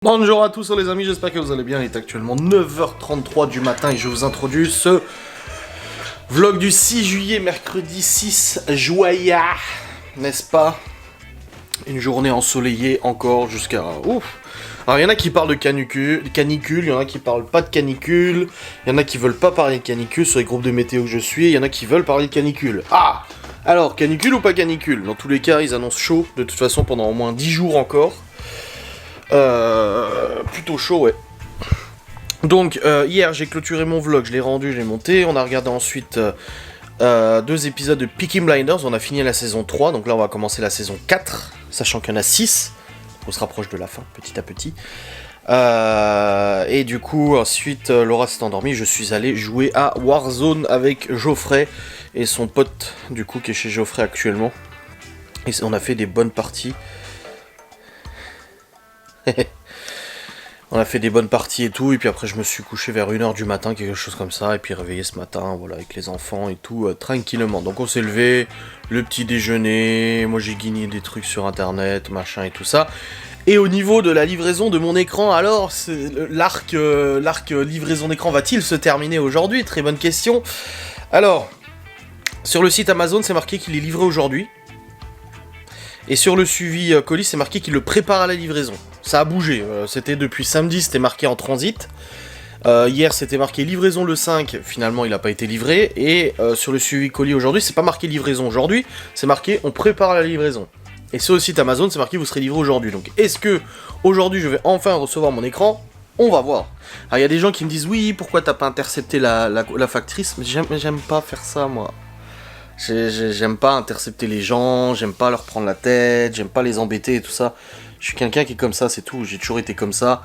Bonjour à tous les amis, j'espère que vous allez bien. Il est actuellement 9h33 du matin et je vous introduis ce vlog du 6 juillet, mercredi 6 juillet, n'est-ce pas? Une journée ensoleillée encore jusqu'à... Ouf. Alors il y en a qui parlent de canicule, il y en a qui parlent pas de canicule, il y en a qui veulent pas parler de canicule sur les groupes de météo que je suis, il y en a qui veulent parler de canicule. Ah! Alors, canicule ou pas canicule? Dans tous les cas, ils annoncent chaud, de toute façon pendant au moins 10 jours encore. Plutôt chaud, ouais. Donc, hier, j'ai clôturé mon vlog, je l'ai rendu, je l'ai monté. On a regardé ensuite 2 épisodes de Peaky Blinders. On a fini la saison 3, donc là, on va commencer la saison 4, sachant qu'il y en a 6. On se rapproche de la fin, petit à petit. Et du coup, ensuite, Laura s'est endormie. Je suis allé jouer à Warzone avec Geoffrey et son pote, du coup, qui est chez Geoffrey actuellement. Et on a fait des bonnes parties. On a fait des bonnes parties et tout, et puis après je me suis couché vers 1h du matin, quelque chose comme ça, et puis réveillé ce matin, voilà, avec les enfants et tout, tranquillement. Donc on s'est levé, le petit déjeuner, moi j'ai guigné des trucs sur internet, machin et tout ça. Et au niveau de la livraison de mon écran, alors, l'arc livraison d'écran va-t-il se terminer aujourd'hui? Très bonne question. Alors, sur le site Amazon, c'est marqué qu'il est livré aujourd'hui. Et sur le suivi colis, c'est marqué qu'il le prépare à la livraison. Ça a bougé, c'était depuis samedi, c'était marqué en transit. Hier, c'était marqué livraison le 5, finalement il n'a pas été livré. Et sur le suivi colis aujourd'hui, c'est pas marqué livraison aujourd'hui, c'est marqué on prépare la livraison. Et sur le site Amazon, c'est marqué vous serez livré aujourd'hui. Donc est-ce que aujourd'hui je vais enfin recevoir mon écran? On va voir. Alors il y a des gens qui me disent oui, pourquoi t'as pas intercepté la factrice? Mais j'aime pas faire ça moi. J'aime pas intercepter les gens, j'aime pas leur prendre la tête, j'aime pas les embêter et tout ça. Je suis quelqu'un qui est comme ça, c'est tout, j'ai toujours été comme ça.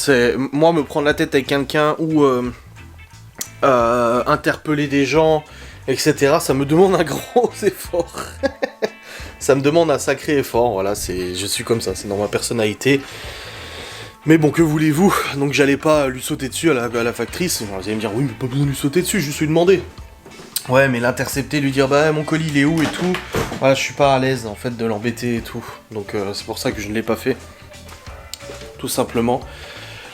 Moi, me prendre la tête avec quelqu'un ou interpeller des gens, etc., ça me demande un gros effort. Ça me demande un sacré effort, voilà, je suis comme ça, c'est dans ma personnalité. Mais bon, que voulez-vous? Donc j'allais pas lui sauter dessus à la factrice. Vous allez me dire, oui, mais pas besoin de lui sauter dessus, je lui ai demandé. Ouais, mais l'intercepter, lui dire bah mon colis il est où et tout, voilà, je suis pas à l'aise en fait de l'embêter et tout. Donc c'est pour ça que je ne l'ai pas fait. Tout simplement.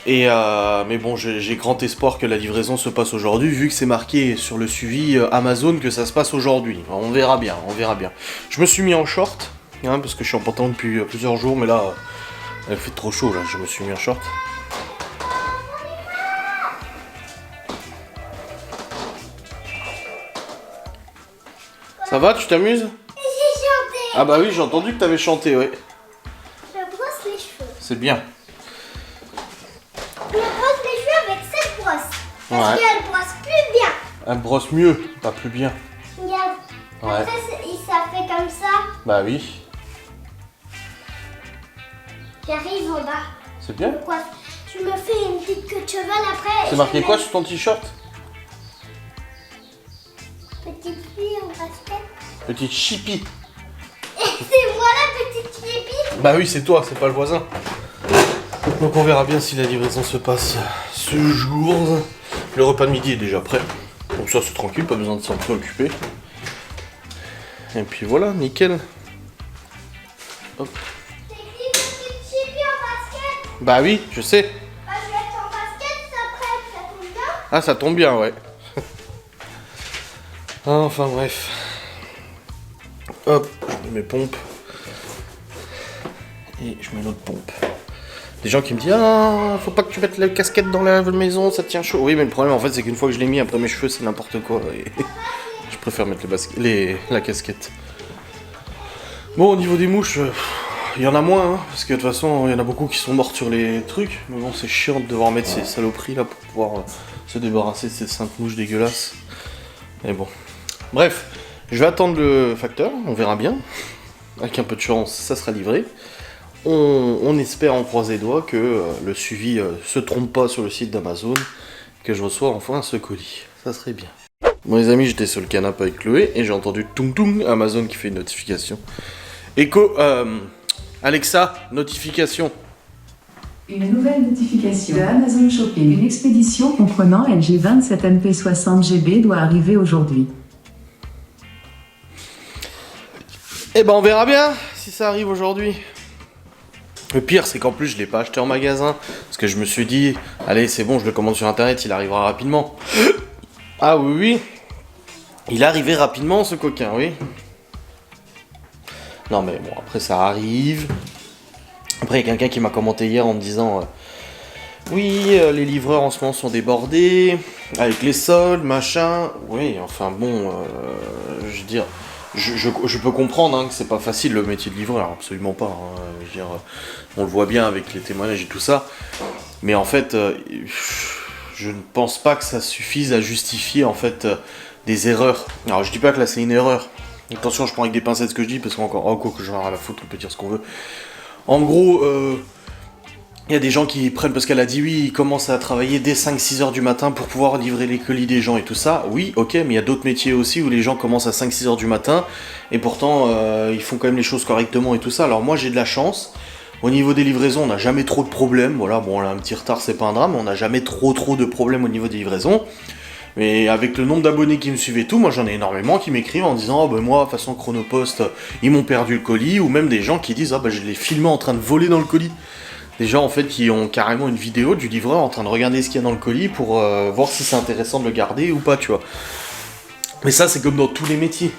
Et mais bon, j'ai grand espoir que la livraison se passe aujourd'hui, vu que c'est marqué sur le suivi Amazon que ça se passe aujourd'hui. On verra bien, on verra bien. Je me suis mis en short, hein, parce que je suis en pantalon depuis plusieurs jours, mais là, il fait trop chaud là, je me suis mis en short. Ça va, tu t'amuses? J'ai chanté. Ah bah oui, j'ai entendu que t'avais chanté, ouais. Je brosse les cheveux. C'est bien. Je brosse les cheveux avec cette brosse. Parce Ouais. qu'elle brosse plus bien. Elle brosse mieux, pas plus bien. Regarde. Ouais. Après, ça fait comme ça. Bah oui, J'arrive en bas. c'est bien. Pourquoi? Je me fais une petite queue de cheval après. C'est marqué quoi sur ton t-shirt? Petite fille en basket. Petite chippie. Et c'est moi la petite fille. Bah oui, c'est toi, c'est pas le voisin. Donc on verra bien si la livraison se passe ce jour. Le repas de midi est déjà prêt. Donc ça c'est tranquille, pas besoin de s'en préoccuper. Et puis voilà, nickel. Hop. C'est écrit petite fille en basket. Bah oui, je sais. Bah, je vais être en basket après. Ça tombe bien. Ah, ça tombe bien, ouais. Enfin bref. Hop, je mets mes pompes. Et je mets l'autre pompe. Des gens qui me disent ah, faut pas que tu mettes la casquette dans la maison, ça tient chaud. Oui, mais le problème en fait, c'est qu'une fois que je l'ai mis, après mes cheveux, c'est n'importe quoi. Et je préfère mettre la casquette. Bon, au niveau des mouches, il y en a moins, hein, parce que de toute façon, il y en a beaucoup qui sont morts sur les trucs. Mais bon, c'est chiant de devoir mettre ces saloperies là pour pouvoir se débarrasser de ces saintes mouches dégueulasses. Mais bon. Bref, je vais attendre le facteur, on verra bien. Avec un peu de chance, ça sera livré. On espère, en croise les doigts, que le suivi se trompe pas sur le site d'Amazon, que je reçois enfin ce colis. Ça serait bien. Bon les amis, j'étais sur le canapé avec Chloé et j'ai entendu tung tung Amazon qui fait une notification. Echo, Alexa, notification. Une nouvelle notification de Amazon Shopping. Une expédition comprenant LG 27 MP 60 GB doit arriver aujourd'hui. Eh ben on verra bien si ça arrive aujourd'hui. Le pire, c'est qu'en plus, je l'ai pas acheté en magasin. Parce que je me suis dit, allez, c'est bon, je le commande sur internet, il arrivera rapidement. Ah oui, oui. Il est arrivé rapidement, ce coquin, oui. Non, mais bon, après, ça arrive. Après, il y a quelqu'un qui m'a commenté hier en me disant oui, les livreurs en ce moment sont débordés, avec les soldes, machin. Oui, enfin bon, je veux dire, je peux comprendre hein, que c'est pas facile le métier de livreur, absolument pas. Hein, je veux dire, on le voit bien avec les témoignages et tout ça. Mais en fait, je ne pense pas que ça suffise à justifier en fait des erreurs. Alors, je dis pas que là c'est une erreur. Attention, je prends avec des pincettes ce que je dis, parce qu'encore, oh, quoi que j'en ai à la foutre, on peut dire ce qu'on veut. En gros, il y a des gens qui prennent, parce qu'elle a dit oui, ils commencent à travailler dès 5-6 heures du matin pour pouvoir livrer les colis des gens et tout ça. Oui, ok, mais il y a d'autres métiers aussi où les gens commencent à 5-6 heures du matin, et pourtant, ils font quand même les choses correctement et tout ça. Alors moi, j'ai de la chance. Au niveau des livraisons, on n'a jamais trop de problèmes. Voilà, bon, là, un petit retard, c'est pas un drame, mais on n'a jamais trop de problèmes au niveau des livraisons. Mais avec le nombre d'abonnés qui me suivent et tout, moi j'en ai énormément qui m'écrivent en disant « Oh ben moi, façon Chronopost, ils m'ont perdu le colis », ou même des gens qui disent « Ah ben je l'ai filmé en train de voler dans le colis ». Des gens en fait qui ont carrément une vidéo du livreur en train de regarder ce qu'il y a dans le colis pour voir si c'est intéressant de le garder ou pas, tu vois. Mais ça c'est comme dans tous les métiers.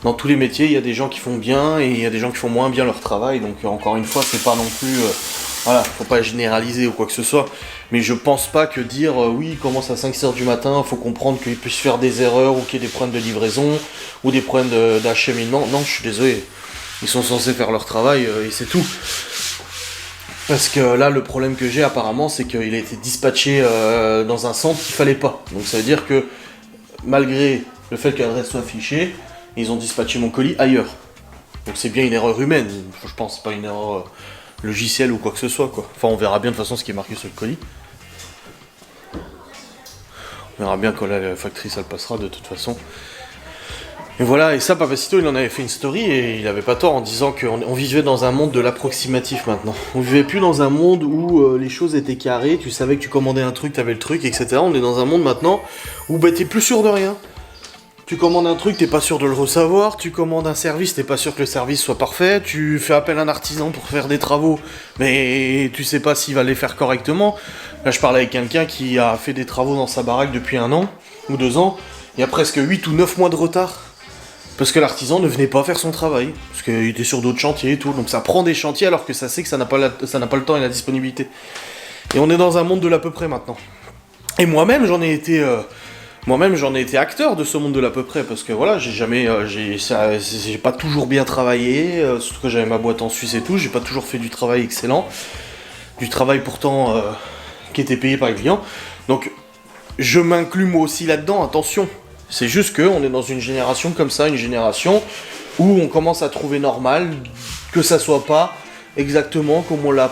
Dans tous les métiers, il y a des gens qui font bien et il y a des gens qui font moins bien leur travail, donc encore une fois, c'est pas non plus... voilà, faut pas généraliser ou quoi que ce soit. Mais je pense pas que dire oui, il commence à 5-6 heures du matin, faut comprendre qu'il puisse faire des erreurs ou qu'il y ait des problèmes de livraison ou des problèmes d'acheminement. Non, je suis désolé. Ils sont censés faire leur travail et c'est tout. Parce que là, le problème que j'ai apparemment, c'est qu'il a été dispatché dans un centre qu'il fallait pas. Donc ça veut dire que malgré le fait que l'adresse soit affichée, ils ont dispatché mon colis ailleurs. Donc c'est bien une erreur humaine, je pense, c'est pas une erreur logicielle ou quoi que ce soit, quoi. Enfin, on verra bien de toute façon ce qui est marqué sur le colis. On verra bien quand la factrice elle passera de toute façon. Et voilà, et ça, Papacito, il en avait fait une story et il avait pas tort en disant qu'on vivait dans un monde de l'approximatif maintenant. On vivait plus dans un monde où les choses étaient carrées, tu savais que tu commandais un truc, t'avais le truc, etc. On est dans un monde maintenant où bah, t'es plus sûr de rien. Tu commandes un truc, t'es pas sûr de le recevoir, tu commandes un service, t'es pas sûr que le service soit parfait, tu fais appel à un artisan pour faire des travaux, mais tu sais pas s'il va les faire correctement. Là, je parlais avec quelqu'un qui a fait des travaux dans sa baraque depuis 1 an, ou 2 ans, il y a presque 8 ou 9 mois de retard. Parce que l'artisan ne venait pas faire son travail, parce qu'il était sur d'autres chantiers et tout, donc ça prend des chantiers alors que ça sait que ça n'a pas le temps et la disponibilité. Et on est dans un monde de l'à peu près maintenant. Et moi-même, j'en ai été acteur de ce monde de l'à peu près, parce que voilà, j'ai pas toujours bien travaillé, surtout que j'avais ma boîte en Suisse et tout, j'ai pas toujours fait du travail excellent, du travail pourtant qui était payé par les clients, donc je m'inclus moi aussi là-dedans, attention, c'est juste qu'on est dans une génération comme ça, une génération où on commence à trouver normal que ça soit pas exactement comme on l'a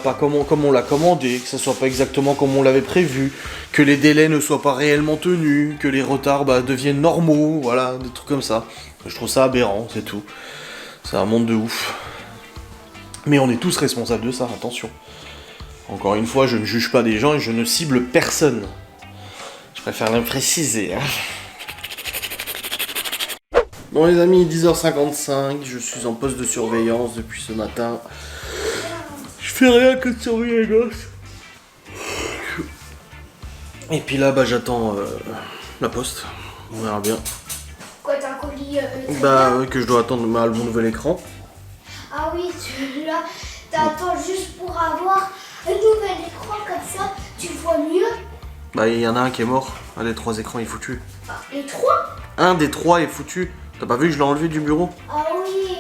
commandé, que ça soit pas exactement comme on l'avait prévu, que les délais ne soient pas réellement tenus, que les retards deviennent normaux, voilà, des trucs comme ça. Je trouve ça aberrant, c'est tout. C'est un monde de ouf. Mais on est tous responsables de ça, attention. Encore une fois, je ne juge pas des gens et je ne cible personne. Je préfère le préciser. Hein. Bon les amis, 10h55, je suis en poste de surveillance depuis ce matin. Je fais rien que de surveiller les gosses. Et puis là, j'attends la poste. On verra bien. Quoi, t'as un colis Que je dois attendre mon nouvel écran. Ah oui, celui-là, t'attends juste pour avoir un nouvel écran comme ça, tu vois mieux. Il y en a un qui est mort. Un des 3 écrans est foutu. Ah, les 3 Un des 3 est foutu. T'as pas vu que je l'ai enlevé du bureau? Ah oui,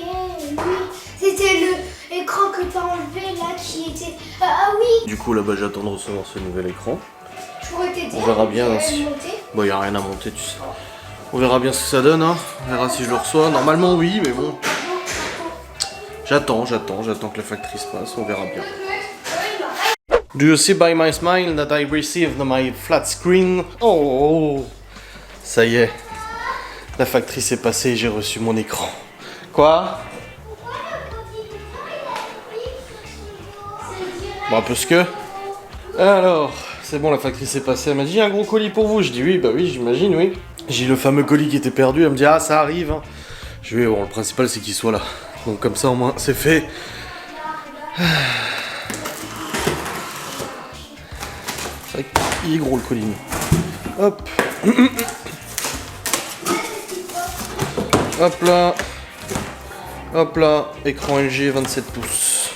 oui. C'était l'écran que t'as enlevé là qui était... Ah oui. Du coup là j'attends de recevoir ce nouvel écran. Je pourrais t'aider. On verra bien si... y a rien à monter, tu sais. On verra bien ce que ça donne, hein. On verra si je le reçois. Normalement oui, mais bon. J'attends que la factrice passe, on verra bien. Do you see by my smile that I received my flat screen? Oh, ça y est. La factrice est passée et j'ai reçu mon écran. Quoi? Bon, un peu ce que. Alors, c'est bon, la factrice est passée. Elle m'a dit un gros colis pour vous. Je dis oui, oui, j'imagine, oui. J'ai le fameux colis qui était perdu. Elle me dit ah, ça arrive. Hein. Je lui dis bon, le principal c'est qu'il soit là. Donc, comme ça, au moins, c'est fait. C'est vrai qu'il est gros le colis. Hop. Hop là. Hop là. Écran LG 27 pouces.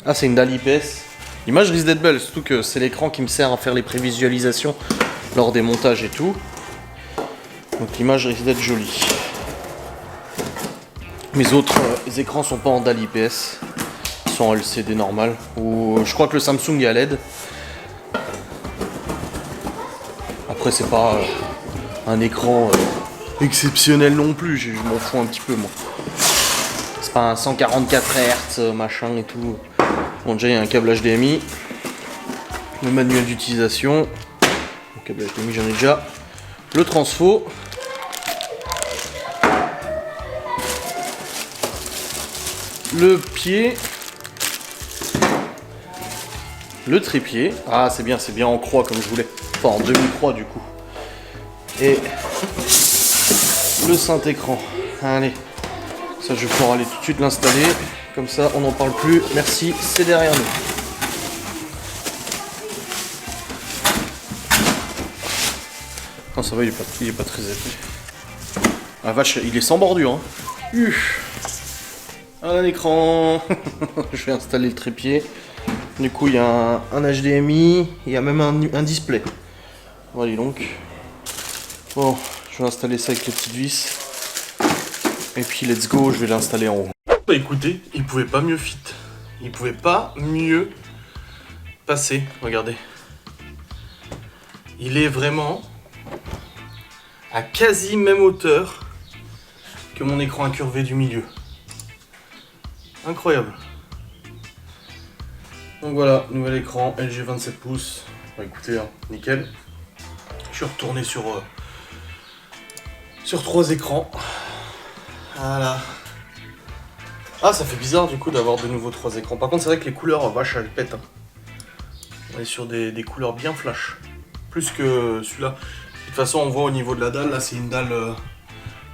Ah, c'est une dalle IPS. L'image risque d'être belle, surtout que c'est l'écran qui me sert à faire les prévisualisations lors des montages et tout. Donc l'image risque d'être jolie. Mes autres écrans sont pas en dalle IPS. Ils sont en LCD normal. Ou je crois que le Samsung est à LED. Après c'est pas un écran exceptionnel non plus. Je m'en fous un petit peu moi. C'est pas un 144 Hz machin et tout. Bon, déjà il y a un câble HDMI. Le manuel d'utilisation. Le câble HDMI j'en ai déjà. Le transfo. Le pied. Le trépied. Ah c'est bien en croix comme je voulais. Enfin en demi-croix du coup. Et le Saint-Écran. Allez. Ça je vais pouvoir aller tout de suite l'installer. Comme ça on n'en parle plus. Merci, c'est derrière nous. Non ça va, il est pas très épais. Ah vache, il est sans bordure. Hein. Un écran. Je vais installer le trépied. Du coup il y a un HDMI. Il y a même un display. Voilà donc. Bon, je vais installer ça avec les petites vis. Et puis let's go, je vais l'installer en haut. Bah écoutez, il pouvait pas mieux fit. Il pouvait pas mieux passer. Regardez. Il est vraiment à quasi même hauteur que mon écran incurvé du milieu. Incroyable. Donc voilà, nouvel écran LG 27 pouces. Bah écoutez, hein, nickel. Je suis retourné sur 3 écrans. Voilà. Ah, ça fait bizarre du coup d'avoir de nouveau 3 écrans. Par contre, c'est vrai que les couleurs, vache, elles pètent. Hein. On est sur des couleurs bien flash. Plus que celui-là. De toute façon, on voit au niveau de la dalle, là, c'est une dalle...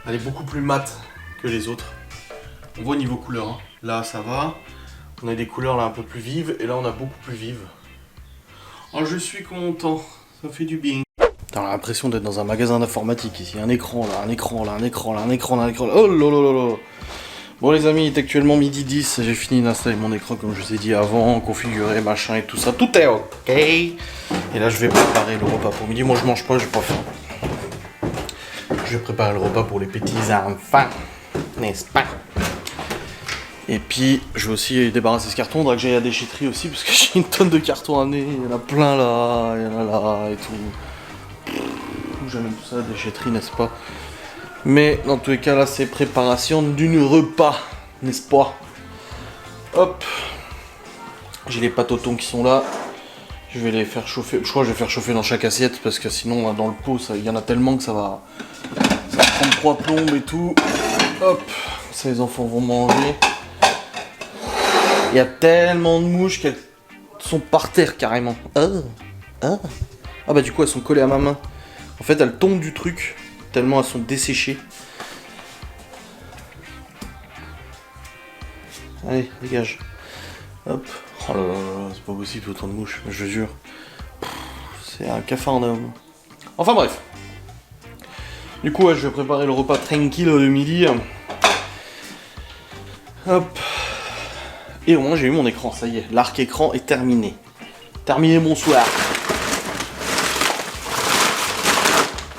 elle est beaucoup plus mate que les autres. On voit au niveau couleur. Hein. Là, ça va. On a des couleurs là un peu plus vives. Et là, on a beaucoup plus vives. Oh, je suis content. Ça fait du bien. T'as l'impression d'être dans un magasin d'informatique ici. Un écran là, un écran là, un écran là, un écran là, un écran là. Oh là là là là. Bon les amis, il est actuellement midi 10. J'ai fini d'installer mon écran comme je vous ai dit avant, configurer, machin et tout ça. Tout est ok. Et là, je vais préparer le repas pour midi. Moi, je mange pas, j'ai pas faim. Je vais préparer le repas pour les petits enfants. N'est-ce pas? Et puis, je vais aussi débarrasser ce carton. Il faudra que j'aille à la déchetterie aussi, parce que j'ai une tonne de cartons à amener. Il y en a plein là, il y en a là et tout. J'amène tout ça à la déchetterie, n'est-ce pas? Mais dans tous les cas, là, c'est préparation d'une repas, n'est-ce pas? Hop. J'ai les pâtes au thon qui sont là. Je vais les faire chauffer. Je crois que je vais faire chauffer dans chaque assiette, parce que sinon, dans le pot, il y en a tellement que ça va prendre 3 plombes et tout. Hop. Ça, les enfants vont manger. Il y a tellement de mouches qu'elles sont par terre carrément. Ah bah du coup elles sont collées à ma main. En fait elles tombent du truc tellement elles sont desséchées. Allez, dégage. Hop. Oh là là là, c'est pas possible autant de mouches, je jure. C'est un cafarnaum. Enfin bref. Du coup ouais, je vais préparer le repas tranquille de midi. Hop. Et au moins j'ai eu mon écran, ça y est, l'arc écran est terminé. Terminé, bonsoir.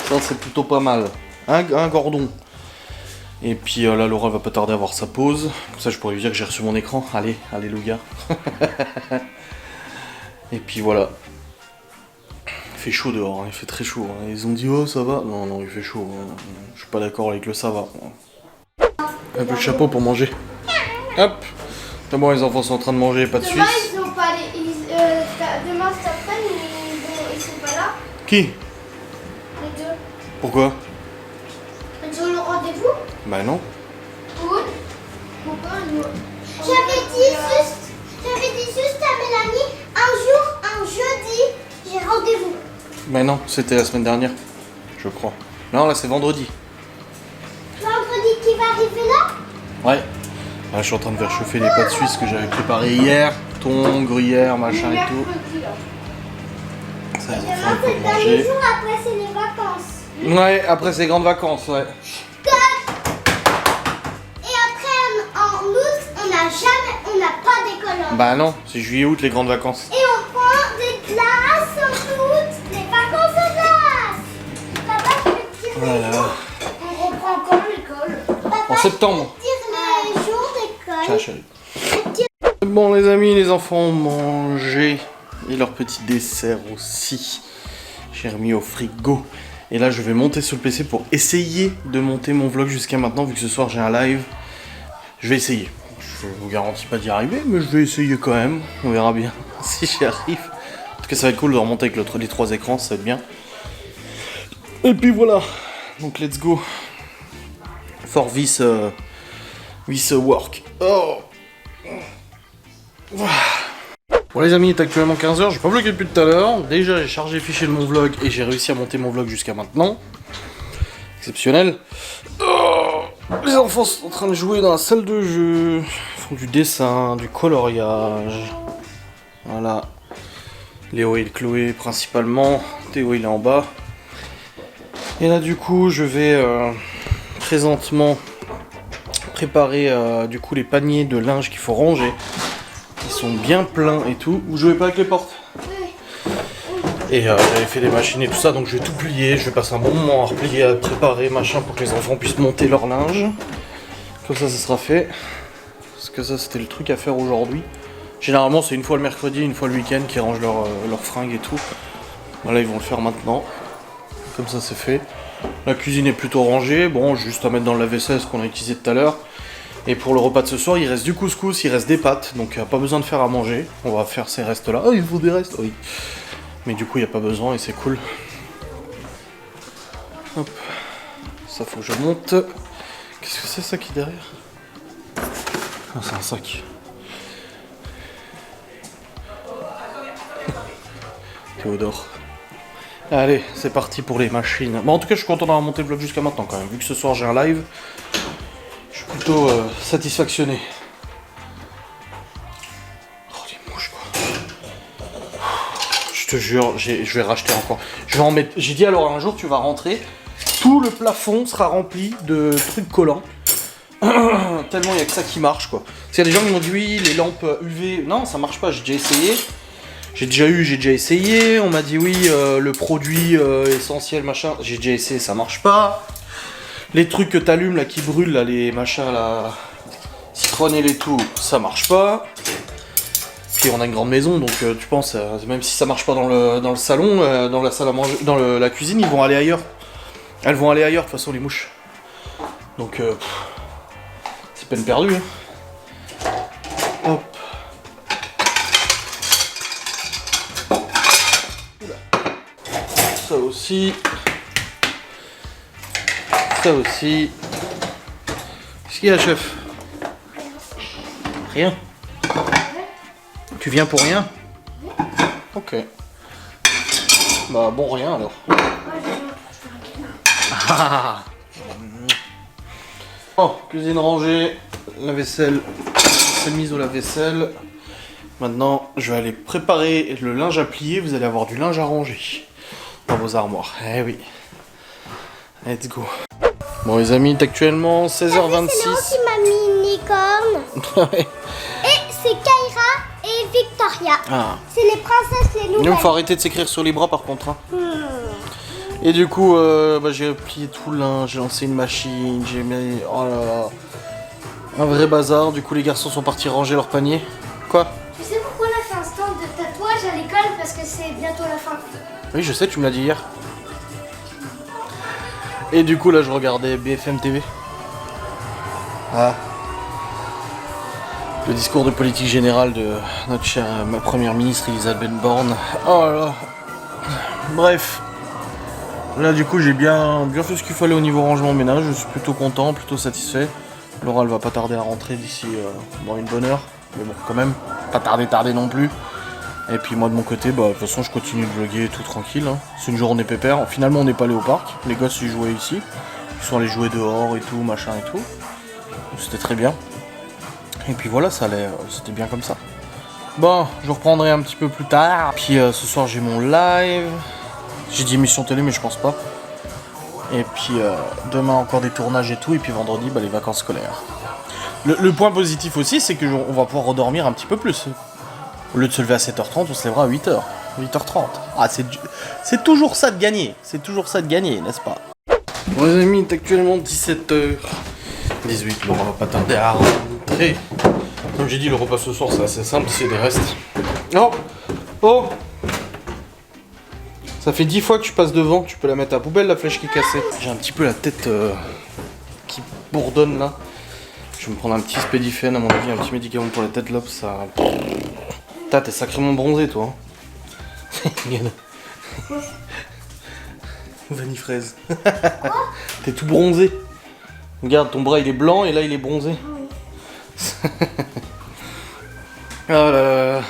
Ça c'est plutôt pas mal. Un cordon. Et puis là Laura va pas tarder à avoir sa pause. Comme ça je pourrais lui dire que j'ai reçu mon écran. Allez, alléluia. Et puis voilà. Il fait chaud dehors, hein. Il fait très chaud. Hein. Ils ont dit oh ça va. Non, non, il fait chaud. Hein. Je suis pas d'accord avec le ça va. Un peu de chapeau pour manger. Hop. C'est bon, les enfants sont en train de manger, pas de Demain, Suisse. ils ont pas les... demain, cet après-midi, ils sont pas là. Qui? Les deux. Pourquoi? Ils ont le rendez-vous. Bah non. Pourquoi J'avais dit juste à Mélanie, un jeudi, j'ai rendez-vous. Bah non, c'était la semaine dernière, je crois. Non, là c'est vendredi. Vendredi qui va arriver là. Ouais. Là, je suis en train de faire chauffer les pâtes suisses que j'avais préparées hier. Thon, gruyère, machin et tout. Ça, les Demain, enfants, ils c'est le peuvent dernier manger. jour, après, c'est les vacances. Ouais, après ces grandes vacances, ouais. Et après, en août, on n'a pas d'école. Bah non, c'est juillet-août les grandes vacances. Et on prend des classes en août, les vacances de classe. Papa, je peux te dire Voilà. les jours. On reprend quand l'école? Papa, En septembre. je peux te dire les jours Tiens, d'école. chérie. Bon les amis, les enfants ont mangé et leur petit dessert aussi. J'ai remis au frigo. Et là je vais monter sur le PC pour essayer de monter mon vlog jusqu'à maintenant, vu que ce soir j'ai un live. Je vais essayer. Je vous garantis pas d'y arriver, mais je vais essayer quand même. On verra bien si j'y arrive. En tout cas ça va être cool de remonter avec les 3 écrans, ça va être bien. Et puis voilà. Donc let's go. For this work. Oh. Bon les amis, il est actuellement 15h, j'ai pas vlogué depuis tout à l'heure. Déjà j'ai chargé le fichier de mon vlog et j'ai réussi à monter mon vlog jusqu'à maintenant. Exceptionnel. Oh, les enfants sont en train de jouer dans la salle de jeu. Ils font du dessin, du coloriage. Voilà. Léo et Chloé principalement. Théo il est en bas. Et là du coup je vais présentement préparer du coup les paniers de linge qu'il faut ranger. Ils sont bien pleins et tout. Vous jouez pas avec les portes? Et j'avais fait des machines et tout ça, donc je vais tout plier. Je vais passer un bon moment à replier, à préparer, machin, pour que les enfants puissent monter leur linge. Comme ça sera fait. Parce que ça c'était le truc à faire aujourd'hui. Généralement c'est une fois le mercredi, une fois le week-end qu'ils rangent leurs fringues et tout. Voilà, ils vont le faire maintenant. Comme ça c'est fait. La cuisine est plutôt rangée. Bon, juste à mettre dans le lave-vaisselle ce qu'on a utilisé tout à l'heure. Et pour le repas de ce soir, il reste du couscous, il reste des pâtes, donc pas besoin de faire à manger. On va faire ces restes-là. Oh, il faut des restes, oui. Mais du coup, il n'y a pas besoin et c'est cool. Hop. Ça, faut que je monte. Qu'est-ce que c'est ça qui est derrière? Ah, c'est un sac. Théodore. Allez, c'est parti pour les machines. Bon, en tout cas, je suis content d'avoir monté le vlog jusqu'à maintenant quand même. Vu que ce soir, j'ai un live. Je suis plutôt satisfactionné. Oh, les mouches quoi. Je te jure, je vais racheter encore. Je vais en mettre. J'ai dit alors un jour tu vas rentrer, tout le plafond sera rempli de trucs collants. Tellement il n'y a que ça qui marche quoi. Parce qu'il y a des gens qui m'ont dit oui, les lampes UV. Non, ça marche pas, j'ai déjà essayé. J'ai déjà essayé. On m'a dit oui, le produit essentiel machin. J'ai déjà essayé, ça marche pas. Les trucs que t'allumes là qui brûlent là, les machins là, citronnelle et tout, ça marche pas. Puis on a une grande maison donc tu penses, même si ça marche pas dans le salon, dans la salle à manger, dans la cuisine, ils vont aller ailleurs. Elles vont aller ailleurs de toute façon les mouches. Donc c'est peine perdue. Hein. Hop. Ça aussi. Ça aussi. Qu'est-ce qu'il y a, chef? Rien. Tu viens pour rien? Ok. Bah bon, rien alors. Bon, cuisine rangée, la vaisselle, c'est mise au lave-vaisselle. Maintenant, je vais aller préparer le linge à plier. Vous allez avoir du linge à ranger dans vos armoires. Eh oui. Let's go. Bon les amis, il est actuellement 16h26. C'est Léo qui m'a mis une licorne. Ouais. Et c'est Kaira et Victoria. Ah. C'est les princesses, les nouvelles. Il faut arrêter de s'écrire sur les bras par contre. Hein. Et du coup, j'ai plié tout le linge, j'ai lancé une machine, j'ai mis... Oh là là. Un vrai bazar. Du coup, les garçons sont partis ranger leur panier. Quoi? Tu sais pourquoi on a fait un stand de tatouage à l'école? Parce que c'est bientôt la fin. Oui, je sais, tu me l'as dit hier. Et du coup, là, je regardais BFM TV. Ah. Le discours de politique générale de notre chère première ministre Elisabeth Borne. Oh là là. Bref. Là, du coup, j'ai bien fait ce qu'il fallait au niveau rangement ménage. Je suis plutôt content, plutôt satisfait. Laura, elle va pas tarder à rentrer d'ici dans une bonne heure. Mais bon, quand même, pas tarder non plus. Et puis moi de mon côté, bah de toute façon je continue de vlogger tout tranquille. Hein. C'est une journée pépère. Finalement on n'est pas allé au parc. Les gosses ils jouaient ici. Ils sont allés jouer dehors et tout, machin et tout. C'était très bien. Et puis voilà, ça allait, c'était bien comme ça. Bon, je reprendrai un petit peu plus tard. Puis ce soir j'ai mon live. J'ai dit émission télé mais je pense pas. Et puis demain encore des tournages et tout. Et puis vendredi les vacances scolaires. Le point positif aussi c'est que on va pouvoir redormir un petit peu plus. Au lieu de se lever à 7h30, on se lèvera à 8h. 8h30. Ah c'est toujours ça de gagner. C'est toujours ça de gagner, n'est-ce pas? Bon les amis, il est actuellement 17h18. Bon, on va pas tarder à rentrer. Comme j'ai dit, le repas ce soir c'est assez simple, c'est des restes. Oh! Oh! Ça fait 10 fois que tu passes devant, tu peux la mettre à la poubelle, la flèche qui est cassée. J'ai un petit peu la tête qui bourdonne là. Je vais me prendre un petit Spédifène à mon avis, un petit médicament pour la tête là, ça... Putain, t'es sacrément bronzé toi. Vanille fraise. T'es tout bronzé. Regarde, ton bras il est blanc et là il est bronzé. Oh là là.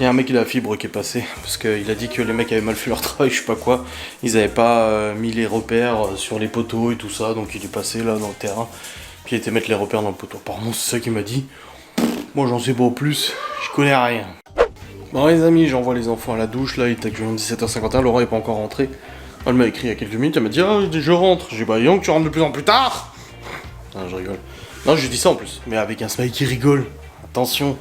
Il y a un mec de la fibre qui est passé, parce qu'il a dit que les mecs avaient mal fait leur travail, je sais pas quoi. Ils avaient pas mis les repères sur les poteaux et tout ça, donc il est passé là dans le terrain. Puis il était mettre les repères dans le poteau. Apparemment c'est ça qu'il m'a dit. Moi j'en sais pas plus, je connais rien. Bon les amis, j'envoie les enfants à la douche, là il est actuellement 17h51, Laurent est pas encore rentré. Elle m'a écrit il y a quelques minutes, elle m'a dit « Ah, je rentre ». J'ai dit « Bah Young, tu rentres de plus en plus tard !» Non, je rigole. Non, je lui dis ça en plus, mais avec un smile qui rigole. Attention.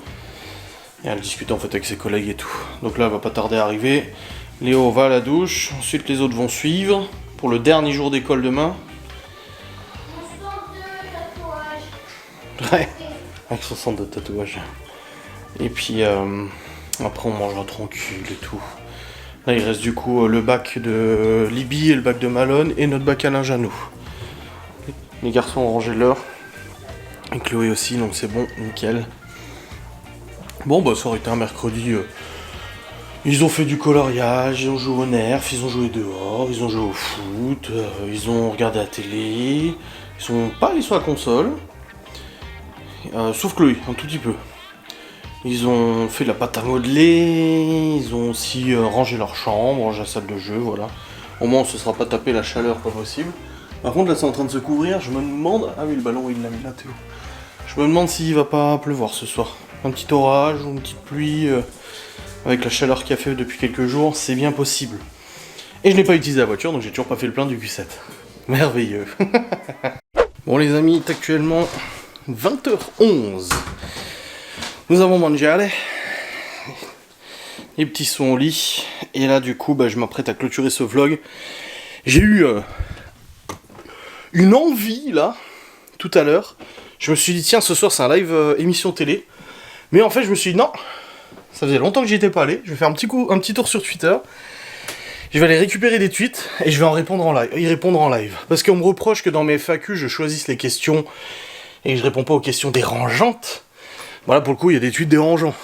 Et elle discute en fait avec ses collègues et tout. Donc là, elle va pas tarder à arriver. Léo va à la douche, ensuite les autres vont suivre pour le dernier jour d'école demain. Ouais, avec son centre de tatouage. Et puis après on mangera tranquille et tout. Là il reste du coup le bac de Libye et le bac de Malone et notre bac à linge à nous. Les garçons ont rangé leur. Et Chloé aussi, donc c'est bon, nickel. Bon bah ça aurait été un mercredi. Ils ont fait du coloriage, ils ont joué au nerf, ils ont joué dehors, ils ont joué au foot, ils ont regardé la télé, ils sont pas allés sur la console. Sauf Chloé, un tout petit peu. Ils ont fait de la pâte à modeler, ils ont aussi rangé leur chambre, rangé la salle de jeu, voilà. Au moins on se sera pas tapé la chaleur, pas possible. Par contre là c'est en train de se couvrir, je me demande... Ah oui le ballon il l'a mis là Théo. Je me demande s'il va pas pleuvoir ce soir. Un petit orage ou une petite pluie, avec la chaleur qu'il y a fait depuis quelques jours, c'est bien possible. Et je n'ai pas utilisé la voiture donc j'ai toujours pas fait le plein du Q7. Merveilleux. Bon les amis, il est actuellement 20h11. Nous avons mangé, allez. Les petits sont au lit. Et là, du coup, je m'apprête à clôturer ce vlog. J'ai eu une envie, là, tout à l'heure. Je me suis dit, tiens, ce soir, c'est un live émission télé. Mais en fait, je me suis dit, non. Ça faisait longtemps que j'y étais pas allé. Je vais faire un petit tour sur Twitter. Je vais aller récupérer des tweets et je vais y répondre en live. Parce qu'on me reproche que dans mes FAQ, je choisisse les questions et je réponds pas aux questions dérangeantes. Voilà, pour le coup, il y a des tweets dérangeants.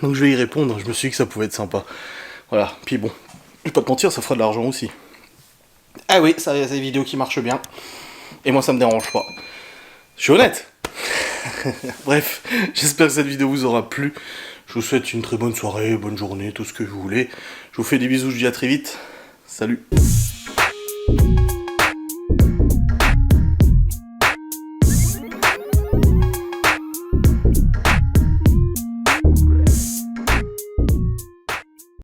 Donc je vais y répondre, je me suis dit que ça pouvait être sympa. Voilà, puis bon, je vais pas te mentir, ça fera de l'argent aussi. Ah oui, ça, c'est des vidéos qui marchent bien. Et moi, ça me dérange pas. Je suis honnête. Bref, j'espère que cette vidéo vous aura plu. Je vous souhaite une très bonne soirée, bonne journée, tout ce que vous voulez. Je vous fais des bisous, je vous dis à très vite. Salut.